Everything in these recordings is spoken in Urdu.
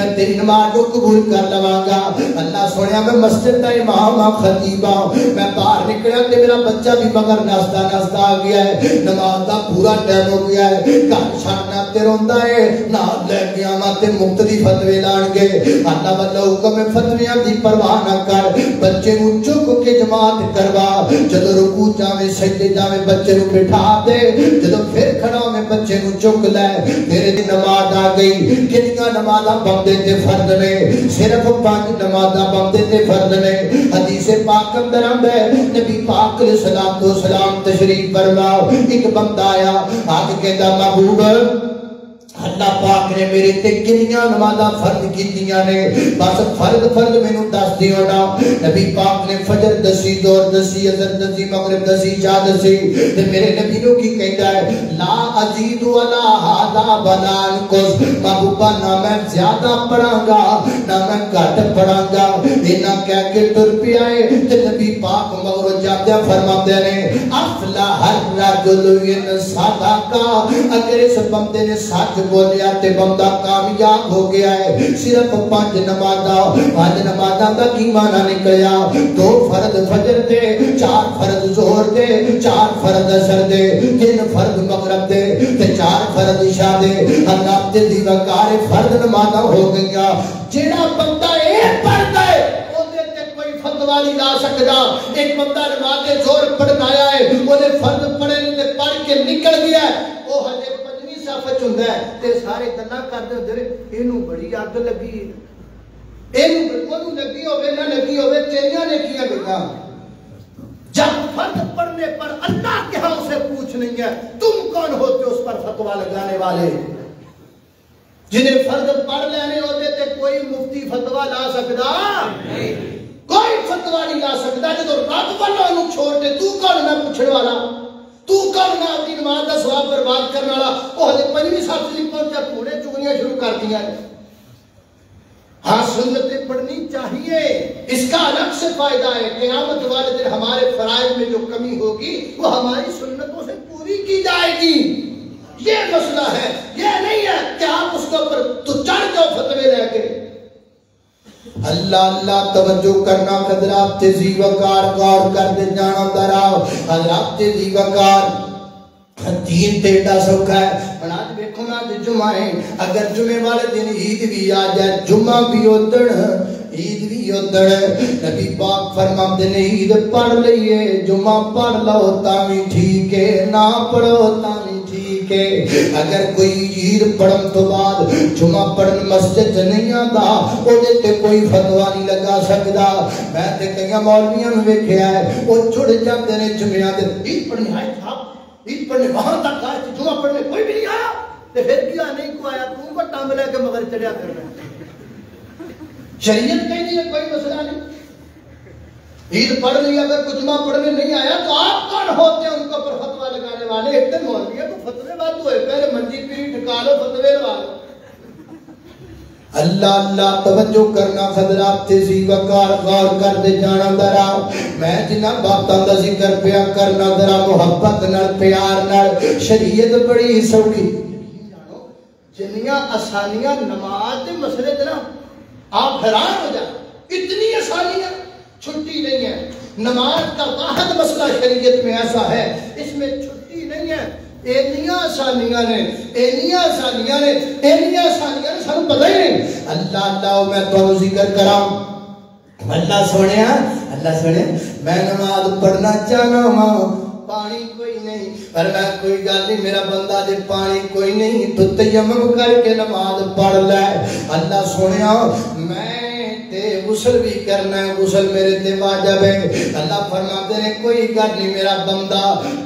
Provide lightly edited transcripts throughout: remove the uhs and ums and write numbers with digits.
میں تیری نماز کو قبول کر لواں گا۔ اللہ سنیا میں مسجد دا امام ہاں، خطیب ہاں، میں باہر نکلیا تے میرا بچہ بھی مگر ناستا ناستا آ گیا ہے، نماز دا پورا ٹائم ہو گیا ہے، گھر چھاڑنا تے روندا ہے، نال لے کے آواں تے مختلف فتوی لان گے۔ اللہ والا حکم فتویاں دی پرواہ نہ کر، بچے نو چک کے جماعت کروا، جدوں رکوع جاویں سجدے جاویں بچے نو بٹھا دے، جدوں پھر کھڑا ہوے بچے نو چک لے، تیرے دی نماز آ گئی۔ کتنی نمازاں بندے تے فرض نے، صرف 5 نمازاں بندے تے فرض نے۔ حدیث پاک اندر آندا ہے نبی پاک علیہ الصلوۃ والسلام تشریف فرما، ایک بندہ آیا آج کہندا محبوب اللہ پاک نے میرے تے کنیاں نمازاں فرض کیتیاں نے، بس فرض مینوں دس دیو نا۔ نبی پاک نے فجر دسی، ظہر دسی، عصر دسی، مغرب دسی، عشاء دسی، تے میرے نبی نو کی کہندا ہے لا ازید ولا ھذا ولا انقص، محبوبا نہ میں زیادہ پڑھاں گا نہ میں گھٹ پڑھاں گا۔ اینا کہہ کے ٹر پیا ہے تے نبی پاک مگر جاندے فرماندے نے افلح الرجل ان صدق، اگر اس بندے نے سچ بولیا تے بندہ کامیاب ہو گیا ہے۔ صرف 5 نمازاں دا کی معنی نکلیا؟ 2 فرض فجر دے، 4 فرض ظہر دے، 4 فرض عصر دے، 3 فرض مغرب دے تے 4 فرض عشاء دے۔ اللہ تے دی وقار فرض نمازاں ہو گئیاں۔ جیڑا بندہ اے پڑھدا ہے اودے تے کوئی فتوی نہیں لا سکدا۔ ایک بندہ نماز ظہر پڑھن آیا ہے، اونے فرض پڑھے تے پڑھ کے نکل گیا ہے، او ہجے صافت ہوندا ہے تے سارے گلاں کردے ہوندے نے اینوں بڑی اگ لگی، اینوں لگی ہوے نہ لگی ہوے چنگیاں نیکیاں گئیاں۔ جب فرض پڑھنے پر اللہ کے ہاں اسے پوچھ نہیں ہے تم کون ہوتے اس پر فتویٰ لگانے والے؟ جنہیں فرض پڑھ لینے ہوتے تے کوئی مفتی فتویٰ لا سکدا نہیں، کوئی فتویٰ نہیں لا سکدا۔ جدوں رب والوں نوں چھوڑ دے تو کون میں پوچھنے والا، تو کون میں اپنی نماز کا ثواب برباد کرنے والا؟ وہ ہلے 5ویں صف نہیں پہنچا کوڑے چگلیاں شروع کر دیا۔ ہاں سنتیں پڑھنی چاہیے، اس کا الگ سے فائدہ ہے۔ قیامت والے دن ہمارے فرائض میں جو کمی ہوگی وہ ہماری سنتوں سے پوری کی جائے گی۔ یہ مسئلہ ہے، یہ نہیں ہے کہ آپ اس کے اوپر تو چڑھ جاؤ فتوے لے کے۔ اللہ اللہ توجہ کرنا حضرات تیزی وقار غور کر دے جانا دراؤ حضرات تیزی وقار دین تیڑا سوکھا ہے۔ اور آج بیکھو نا جمعہ ہے، اگر جمعہ والے دن عید بھی آ جائے جمعہ بھی اتڑ عید بھی اتڑ، نبی پاک فرماتے نے عید پڑھ لئیے جمعہ پڑھ لو تاوی ٹھیک ہے، نہ پڑھو تاوی ٹھیک ہے۔ اگر کوئی عید پڑھن تو بعد جمعہ پڑھن مسجد نہیں آتا او تے کوئی فتویٰ نہیں لگا سکدا۔ میں تے کئی مولویاں نوں ویکھیا ہے او چڑ جاندے نے جمعہ دے عید پڑھنی ہے صاحب، عید پڑھنے وہاں تک آئے جمعہ پڑھنے کوئی بھی نہیں آیا، تے پھر کیا نہیں کو آیا تو کو ٹانگ لے کے مگر چڑھیا کر رہا ہے۔ شریعت کہتی ہے کوئی مسئلہ نہیں، عید پڑھ لی، اگر کچھ جمعہ پڑھنے نہیں آیا تو آپ کون ہوتے ہیں ان کو پر فتویٰ لگانے والے؟ ایک دن مولوی ہے تو فتوے بات ہوئے پہلے منجی پیری ٹھکا لو فتوے لگا لو۔ اللہ اللہ توجہ کرنا حضرات تیزی وقار غور کر دے جانا درا۔ میں جنہ باتاں دا ذکر پیا کرنا درا محبت نال پیار نال، شریعت بڑی سوکھی جنیاں آسانیاں نماز دے مسئلے تے نا آپ حیران ہو جائیں، اتنی آسانیاں چھٹی نہیں ہے۔ نماز کا واحد مسئلہ شریعت میں ایسا ہے اس میں چھٹی نہیں ہے۔ اینیاں آسانیاں نے، اینیاں آسانیاں نے، اینیاں آسانیاں نے، سانوں پتہ ہی نہیں۔ اللہ اللہ میں تو ذکر کراؤں اللہ سونے میں نماز پڑھنا چاہنا ہوں، پانی کوئی نہیں، پر میں کوئی گل نہیں، میرا بندہ دے پانی کوئی نہیں تو تیمم کر کے نماز پڑھ لے۔ اللہ سنیا میں تے غسل بھی کرنا ہے، غسل میرے تے واجب ہے۔ اللہ فرماتے ہیں کوئی گل نہیں میرا بندہ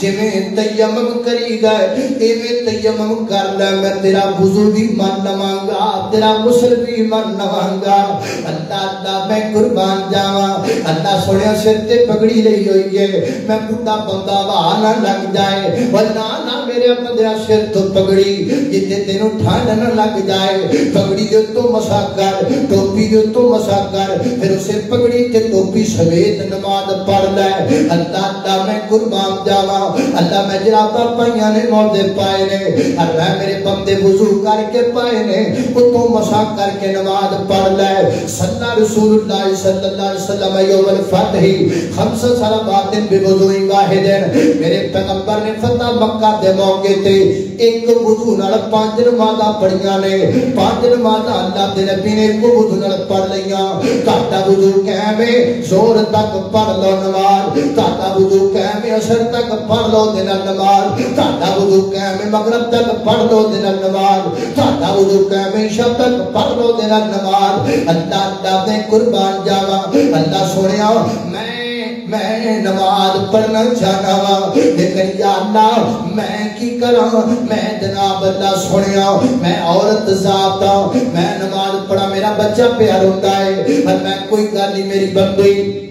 جویں تیمم کری گا ایویں تیمم کر لے، میں تیرا وضو بھی من لواں گا، تیرا غسل بھی من لواں گا۔ اللہ اللہ میں قربان جاواں۔ اللہ سنیا سر تے پگڑی لئی ہوئی ہے، میں بڈھا بندہ وہاں نہ لگ جائے ورنہ نہ میرے بندیا سر تو پگڑی جتنے تینوں ٹھنڈ نہ لگ جائے پگڑی دے تو مسا کر ٹوپی دے تو مسا کر پھر اسے پگڑی تے ٹوپی سمیت نماز پڑھ لے اللہ اللہ میں قربان جاواں اللہ میں جراباں پائیاں نے موضے پائے نے اور میں میرے بندے وضو کر کے پائے نے تو مسا کر کے نماز پڑھ لے صلی رسول اللہ صلی اللہ علیہ وسلم یوم الفتح خمس صلوات بوضوء واحد میرے پیغمبر نے فتح مکہ دے موقع تے ایک وضو نال 5 نمازاں پڑھیاں نے 5 نمازاں اللہ دے نبی نے ایک وضو نال پڑھ لیاں تہاڈا وضو کیویں زور تک پڑھ لو نماز تہاڈا وضو کیویں عصر تک پڑھ لو دن نماز تہاڈا وضو کیویں مغرب تک پڑھ لو دن نماز تہاڈا وضو کیویں عشاء تک پڑھ لو دن نماز اللہ اللہ دے قربان جاواں اللہ سونیا میں نماز پڑھنا چاہنا وا لیکن یا اللہ میں کی کراں میں جناب اللہ سنیا میں عورت ذات ہاں میں نماز پڑھا میرا بچہ پیار ہوتا ہے اور میں کوئی گل نہیں میری بندی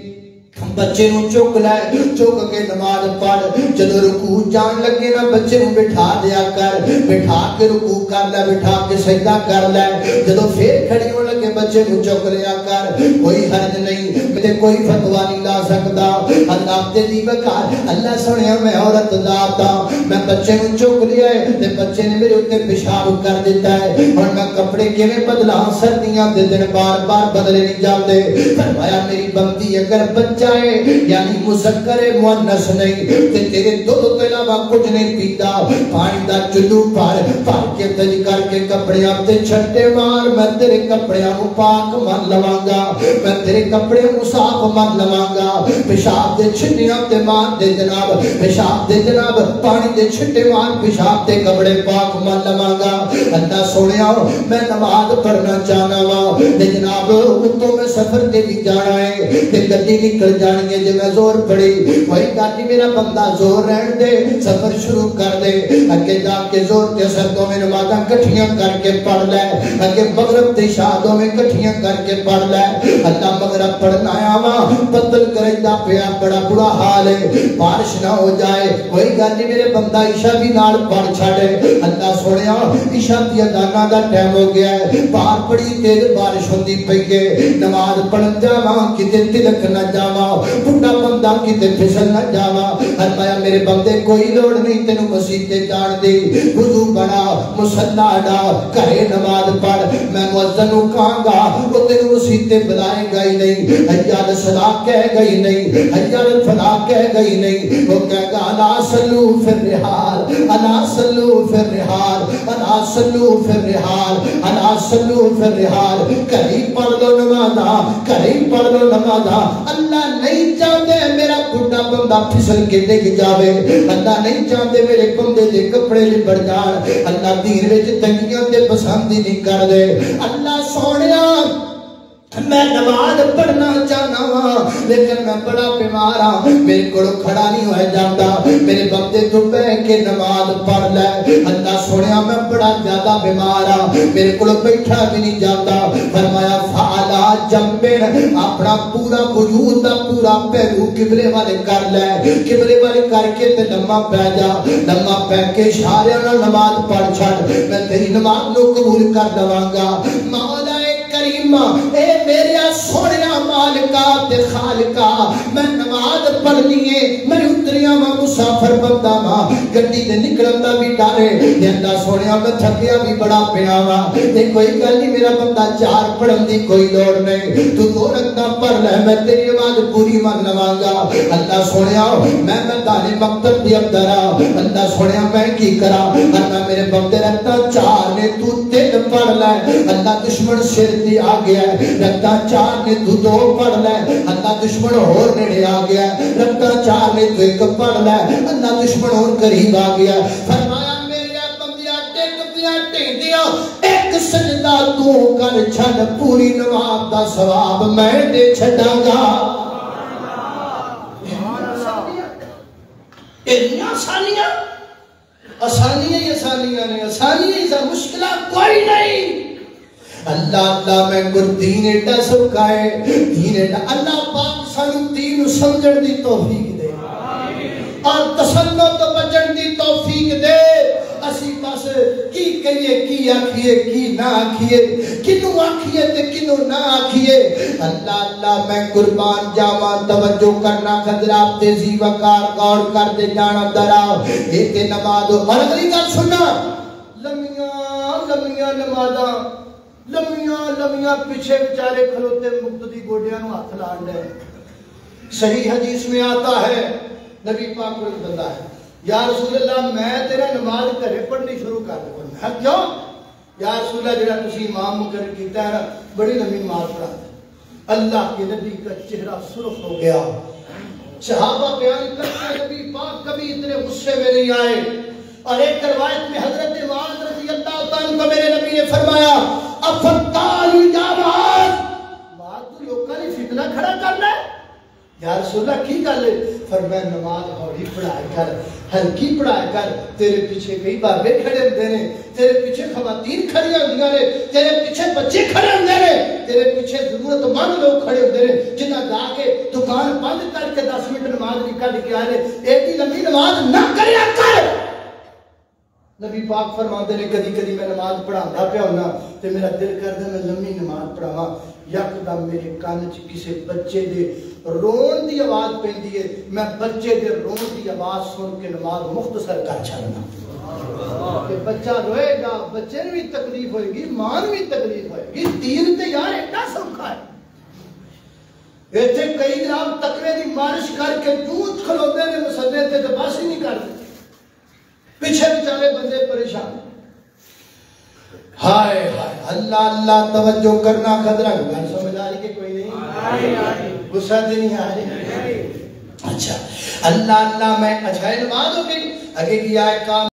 بچے نو چک لے چک کے نماز پڑھ جدو رکوع جان لگے نا بچے نو بٹھا دیا کر بٹھا کے رکوع کر لے بٹھا کے سجدہ کر لے جدو پھر کھڑی ہو لگے بچے نو چک لیا کر کوئی حرج نہیں مجھے کوئی فتویٰ نہیں لا سکتا اللہ تے دی وقار اللہ سنیا میں عورت ذات ہاں میں بچے نو چک لیا ہے تے بچے نے میرے اوتے پیشاب کر دیتا ہے اور میں کپڑے کیویں بدلا سردیاں دے دن بار بار بدلے نہیں جاندے فرمایا میری بندی اگر بچہ یعنی مذکر مؤنث نہیں تے تیرے دودھ کے علاوہ کچھ نہیں پیتا پانی دا چلو پھڑ کے تج کر کے کپڑیاں تے چھٹے مار میں تیرے کپڑیاں نو پاک من لواں گا میں تیرے کپڑے نو صاف من لواں گا پیشاب دے چھٹیاں تے مار دے جناب پیشاب دے جناب پانی دے چھٹے مار پیشاب دے کپڑے پاک من لواں گا اللہ سونیا میں نماز پڑھنا چاہنا وا تے جناب اتوں میں سفر تے بھی جانا ہے تے گڈی نکل جانی ہے جب میں زور پڑی وہی گاڑی میرا بندہ زور رہن دے سفر شروع کر دے اگے جا کے زور کے سردوں میں نمازاں کٹھیاں کر کے پڑھ لے اگے مغرب تے شادوں میں کٹھیاں کر کے پڑھ لے اللہ مغرب پڑھنا آیا وا بدل کرائیدا پیا بڑا برا حال ہے بارش نہ ہو جائے وہی گاڑی میرے بندہ عشاء بھی نال پڑھ چھڑے اللہ سونیا عشاء دی اذاناں دا ٹائم ہو گیا ہے باہر بڑی تیز بارش ہوندی پئی ہے نماز پڑھن جاواں کتے تلک نہ جاواں بڑا بندہ کتے پھسل نہ جاواں فرمایا میرے بندے کوئی لوڑ نہیں تینوں مسجد تے جان دی وضو بنا مصلی ڈا کہے نماز پڑھ میں مؤذن نوں کہاں گا وہ تینوں مسجد تے بلائے گا ہی نہیں حی علی الصلاۃ کہے گا ہی نہیں حی علی الفلاح کہے گا ہی نہیں وہ کہے گا الا صلو فی الرحال الا صلو فی الرحال الا صلو فی الرحال الا صلو فی الرحال کہیں پڑھ لو نمازاں کہیں پڑھ لو نمازاں اللہ نہیں چاہتے میرا بڑا بندہ پھسل کے ڈگ جاوے اللہ نہیں چاہتے میرے بندے دے کپڑے لبڑ جان اللہ دین وچ تنگیاں تے پسند ہی نہیں کر دے اللہ سونیا میں نماز پڑھنا چاہنا ہاں لیکن میں بڑا بیمار ہاں میرے کو کھڑا نہیں ہوئے جاتا میرے بندے تو بیٹھ کے نماز پڑھ لے اللہ سنیا میں بڑا زیادہ بیمار ہاں میرے کو بیٹھا بھی نہیں جاتا فرمایا فعلا جنبن اپنا پورا وجود دا پورا پہلو قبلے والے کر لے قبلے والے کر کے تے لمحہ پہ جا لمحہ پہ کے اشارے نال نماز پڑھ چھڑ میں تیری نماز نو قبول کر دواں گا مولا کریمہ اے میرے سونیا مالکا تے خالقا میں نماز پڑھنی ہے میں اتریاں میں مسافر بندہ ماں گڈی تے نکلن دا بھی ڈارے تے اللہ سونیا میں تھکیا بھی بڑا پیا وا تے کوئی گل نہیں میرا بندہ چار پڑھن دی کوئی لوڑ نہیں تو 2 رکعتاں پڑھ لے میں تیری نماز پوری من لواں گا اللہ سونیا میں دانے مقتل دی ابدرا اللہ سونیا میں کی کراں اللہ میرے بندے رکعتاں 4 نے تو 3 پڑھ لے اللہ دشمن سر دی آ گیا رکعتاں 4 نے تو 2 پڑھ لے اللہ دشمن اور نیڑے آ گیا رکعتاں 4 نے تو 1 پڑھ لے اللہ دشمن اور قریب آ گیا فرمایا میرے بندیا ٹک پیا ٹھیندیا ایک سجدہ تو کر چھڑ پوری نماز دا ثواب میں دے چھڈاں گا اتنی آسانیاں آسانیاں ہی آسانیاں نے آسانیاں ہی مشکلہ کوئی نہیں اللہ اللہ میں گر دین ایڈا سکھائے دین ایڈا اللہ پاک سانو دین سمجھن دی توفیق دے اور تسلط تو بچن دی دی توفیق دے اسی بس کی کہیے کی آکھیے کی نہ آکھیے کنو آکھیے تے کنو نہ آکھیے اللہ اللہ میں قربان جاواں توجہ کرنا حضرات تیزی وقار غور کر دے جانا درا یہ تے نماز اور اگلی گل سننا لمیاں نمازاں لمیاں پیچھے بیچارے کھلوتے مقتدی گوڑیاں نو ہاتھ لان دے صحیح حدیث میں آتا ہے نبی پاک کو بندہ ہے یا رسول اللہ میں تیرا نماز گھرے پڑھنی شروع کر دوں کیوں یا رسول اللہ جڑا تسی امام مقرر کیتا ہے بڑی لمبی نماز پڑھا اللہ کے نبی کا چہرہ سرخ ہو گیا صحابہ بیان کرتے ہیں نبی پاک کبھی اتنے غصے میں نہیں آئے اور ایک روایت میں حضرت معاذ رضی اللہ تعالیٰ کو میرے نبی نے فرمایا افتال یا معاذ تو لوگوں نے فتنہ کھڑا کرنا ہے یا رسول اللہ کی گل ہے فرمایا نماز ہولی پڑھایا کر ہلکی پڑھایا کر تیرے پیچھے کئی بابے کھڑے ہوندے نے تیرے پیچھے خواتین کھڑی ہوندیاں نے تیرے پیچھے بچے کھڑے ہوندے نے تیرے پیچھے ضرورت مند لوگ کھڑے ہوندے نے جنہاں جا کے دکان بند کر کے 10 منٹ نماز نکل کے آئے ایڈی لمبی نماز نہ کریا کر نبی پاک فرماتے ہیں کدی کدی میں نماز پڑھانا پیا ہونا تے میرا دل کردا میں لمبی نماز پڑھاواں یکدم میرے کان چ کسی بچے دے رون دی آواز پیندی ہے میں بچے دے رون دی آواز سن کے نماز مختصر کر چھڑنا کہ بچہ روئے گا بچے نے بھی تکلیف ہوئے گی ماں نے بھی تکلیف ہوئے گی دین تے یار ایڈا سوکھا ہے ایتھے کئی جناب تقوی دی مارش کر کے دودھ کھلوندے نے مسلے تے تے بس ہی نہیں کرتے پیچھے بیچارے بندے پریشان ہائے ہائے اللہ اللہ توجہ کرنا خطرہ گھر سمجھ آ رہی کہ کوئی نہیں غصہ تے نہیں آ رہی اچھا اللہ اللہ میں اچھا نماز ہو گئی آگے کیا ہے کام